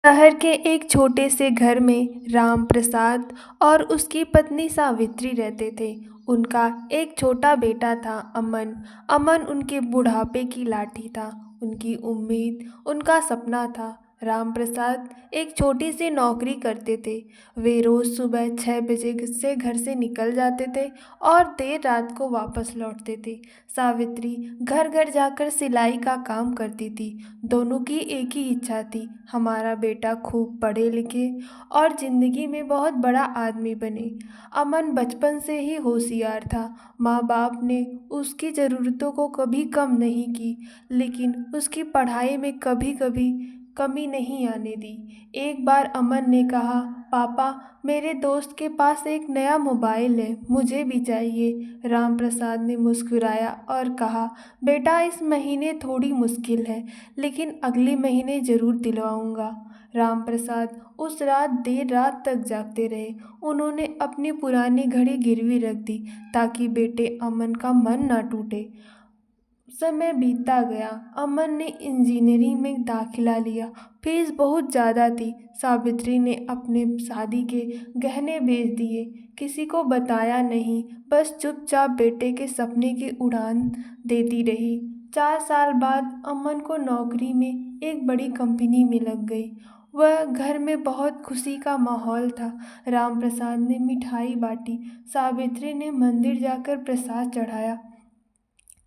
शहर के एक छोटे से घर में राम प्रसाद और उसकी पत्नी सावित्री रहते थे। उनका एक छोटा बेटा था, अमन। अमन उनके बुढ़ापे की लाठी था, उनकी उम्मीद, उनका सपना था। राम प्रसाद एक छोटी सी नौकरी करते थे। वे रोज़ सुबह 6 बजे से घर से निकल जाते थे और देर रात को वापस लौटते थे। सावित्री घर घर जाकर सिलाई का काम करती थी। दोनों की एक ही इच्छा थी, हमारा बेटा खूब पढ़े लिखे और ज़िंदगी में बहुत बड़ा आदमी बने। अमन बचपन से ही होशियार था। माँ बाप ने उसकी ज़रूरतों को कभी कम नहीं की, लेकिन उसकी पढ़ाई में कभी कभी कमी नहीं आने दी। एक बार अमन ने कहा, पापा, मेरे दोस्त के पास एक नया मोबाइल है, मुझे भी चाहिए। राम प्रसाद ने मुस्कुराया और कहा, बेटा, इस महीने थोड़ी मुश्किल है, लेकिन अगले महीने ज़रूर दिलवाऊंगा। राम प्रसाद उस रात देर रात तक जागते रहे। उन्होंने अपनी पुरानी घड़ी गिरवी रख दी ताकि बेटे अमन का मन ना टूटे। समय बीतता गया। अमन ने इंजीनियरिंग में दाखिला लिया। फीस बहुत ज़्यादा थी। सावित्री ने अपने शादी के गहने बेच दिए, किसी को बताया नहीं, बस चुपचाप बेटे के सपने की उड़ान देती रही। 4 साल बाद अमन को नौकरी में एक बड़ी कंपनी में लग गई। वह घर में बहुत खुशी का माहौल था। राम प्रसाद ने मिठाई बांटी, सावित्री ने मंदिर जाकर प्रसाद चढ़ाया।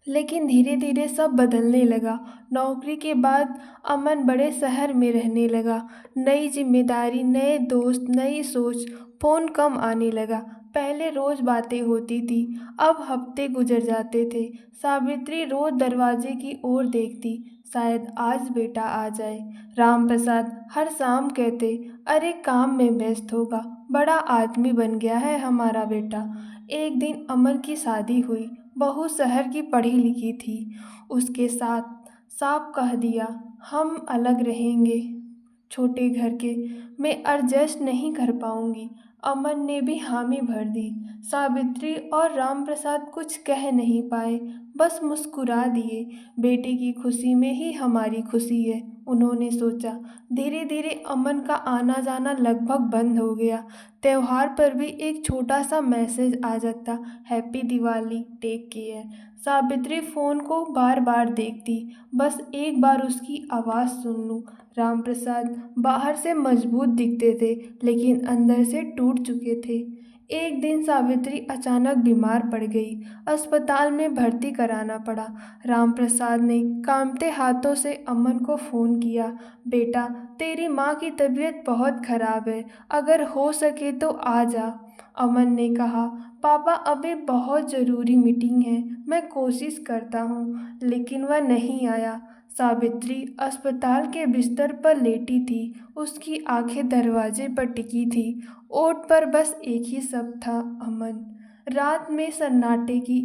लेकिन धीरे धीरे सब बदलने लगा। नौकरी के बाद अमन बड़े शहर में रहने लगा। नई जिम्मेदारी, नए दोस्त, नई सोच। फ़ोन कम आने लगा। पहले रोज़ बातें होती थी, अब हफ्ते गुजर जाते थे। सावित्री रोज़ दरवाजे की ओर देखती, शायद आज बेटा आ जाए। राम प्रसाद हर शाम कहते, अरे काम में व्यस्त होगा, बड़ा आदमी बन गया है हमारा बेटा। एक दिन अमन की शादी हुई। बहू शहर की पढ़ी लिखी थी। उसके साथ साफ कह दिया, हम अलग रहेंगे, छोटे घर के, मैं एडजस्ट नहीं कर पाऊंगी। अमन ने भी हामी भर दी। सावित्री और रामप्रसाद कुछ कह नहीं पाए, बस मुस्कुरा दिए। बेटे की खुशी में ही हमारी खुशी है, उन्होंने सोचा। धीरे धीरे अमन का आना जाना लगभग बंद हो गया। त्योहार पर भी एक छोटा सा मैसेज आ जाता, happy Diwali, take care. Savitri phone को बार बार देखती, बस एक बार उसकी आवाज़ सुन लूँ। रामप्रसाद बाहर से मजबूत दिखते थे, लेकिन अंदर से टूट चुके थे। एक दिन सावित्री अचानक बीमार पड़ गई। अस्पताल में भर्ती कराना पड़ा। रामप्रसाद ने कांपते हाथों से अमन को फ़ोन किया, बेटा, तेरी माँ की तबीयत बहुत ख़राब है, अगर हो सके तो आ जा। अमन ने कहा, पापा, अभी बहुत ज़रूरी मीटिंग है, मैं कोशिश करता हूँ, लेकिन वह नहीं आया। सावित्री अस्पताल के बिस्तर पर लेटी थी, उसकी आंखें दरवाजे पर टिकी थी। ओठ पर बस एक ही शब्द था, अमन। रात में सन्नाटे की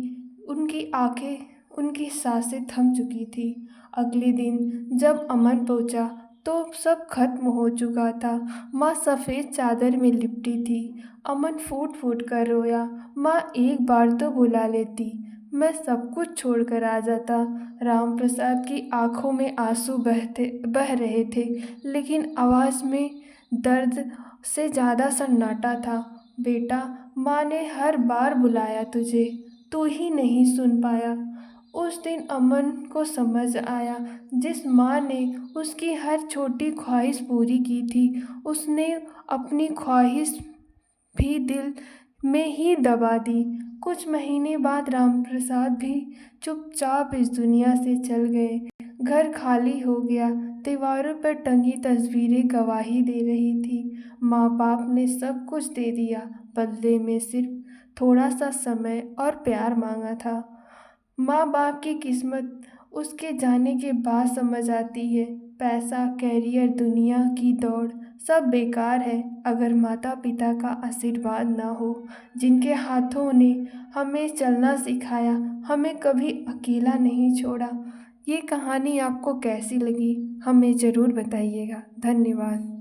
उनकी आंखें, उनकी सांसें थम चुकी थी। अगले दिन जब अमन पहुंचा तो सब खत्म हो चुका था। माँ सफ़ेद चादर में लिपटी थी। अमन फूट फूट कर रोया, माँ एक बार तो बुला लेती, मैं सब कुछ छोड़कर आ जाता। रामप्रसाद की आंखों में आंसू बह रहे थे, लेकिन आवाज़ में दर्द से ज़्यादा सन्नाटा था। बेटा, माँ ने हर बार बुलाया तुझे, तू ही नहीं सुन पाया। उस दिन अमन को समझ आया, जिस माँ ने उसकी हर छोटी ख्वाहिश पूरी की थी, उसने अपनी ख्वाहिश भी दिल में ही दबा दी। कुछ महीने बाद रामप्रसाद भी चुपचाप इस दुनिया से चल गए। घर खाली हो गया। दीवारों पर टंगी तस्वीरें गवाही दे रही थी। माँ बाप ने सब कुछ दे दिया, बदले में सिर्फ थोड़ा सा समय और प्यार मांगा था। माँ बाप की किस्मत उसके जाने के बाद समझ आती है। पैसा, कैरियर, दुनिया की दौड़ सब बेकार है अगर माता पिता का आशीर्वाद ना हो, जिनके हाथों ने हमें चलना सिखाया, हमें कभी अकेला नहीं छोड़ा। ये कहानी आपको कैसी लगी, हमें ज़रूर बताइएगा। धन्यवाद।